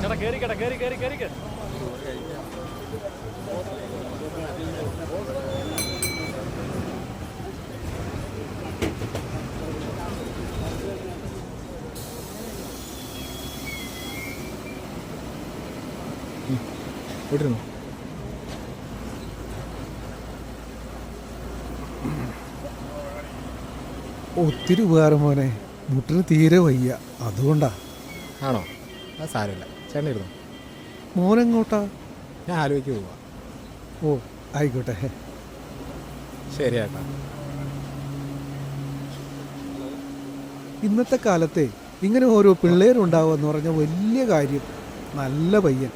ചേട്ടാ കേറിക്കട്ടെ കേറി വിട്ടിരുന്നു. ഒത്തിരി ഉപകാരം മോനെ. മുട്ടിന് തീരെ വയ്യ, അതുകൊണ്ടാ. ആണോ? അത് സാരമില്ല, ചേട്ടൻ ഇരുന്നു. മോനെങ്ങോട്ടാ? ഞാൻ ആലോചിക്ക് പോവാ. ഓ ആയിക്കോട്ടെ. ശരി ചേട്ടാ. ഇന്നത്തെ കാലത്തെ ഇങ്ങനെ ഓരോ പിള്ളേരുണ്ടാവുക എന്ന് പറഞ്ഞ വലിയ കാര്യം. നല്ല പയ്യൻ.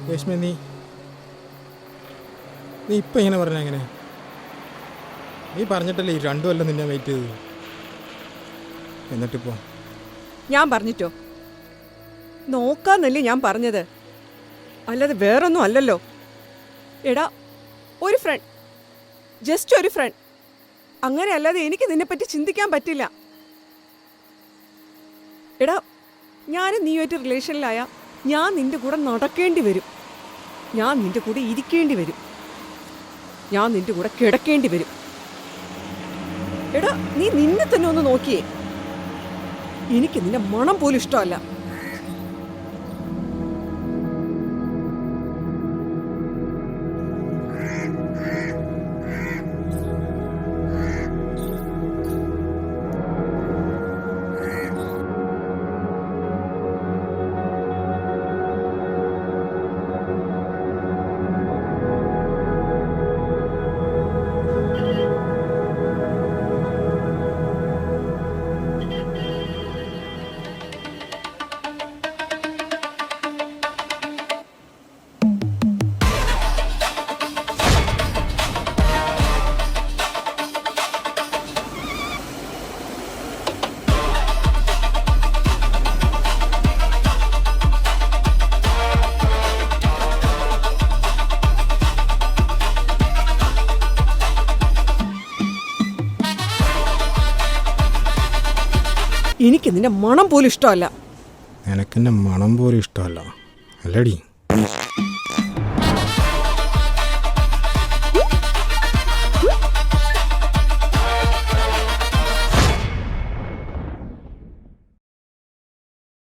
രേഷ്മ, നീ ഇപ്പം ഇങ്ങനെ പറഞ്ഞ എങ്ങനെ? നീ പറഞ്ഞിട്ടല്ലേ ഈ 2 കൊല്ലം നിന്നെ വെയിറ്റ് ചെയ്തത്. എന്നിട്ടിപ്പോ ഞാൻ പറഞ്ഞിട്ടോ? നോക്കാന്നല്ലേ ഞാൻ പറഞ്ഞത്, അല്ലാതെ വേറൊന്നും അല്ലല്ലോ. എടാ, ഒരു ഫ്രണ്ട്, ജസ്റ്റ് ഒരു ഫ്രണ്ട്, അങ്ങനെ അല്ലാതെ എനിക്ക് നിന്നെപ്പറ്റി ചിന്തിക്കാൻ പറ്റില്ല. എടാ, ഞാനും നീയുമായിട്ട് റിലേഷനിലായ ഞാൻ നിന്റെ കൂടെ നടക്കേണ്ടി വരും, ഞാൻ നിന്റെ കൂടെ ഇരിക്കേണ്ടി വരും, ഞാൻ നിന്റെ കൂടെ കിടക്കേണ്ടി വരും. എടാ, നീ നിന്നെ തന്നെ ഒന്ന് നോക്കിയേ. എനിക്ക് നിന്റെ മണം പോലും ഇഷ്ടമല്ല. എനിക്ക് നിന്റെ മണം പോലും ഇഷ്ടമല്ല. നിനക്കെന്നെ മണം പോലും ഇഷ്ടമല്ല അല്ലടി?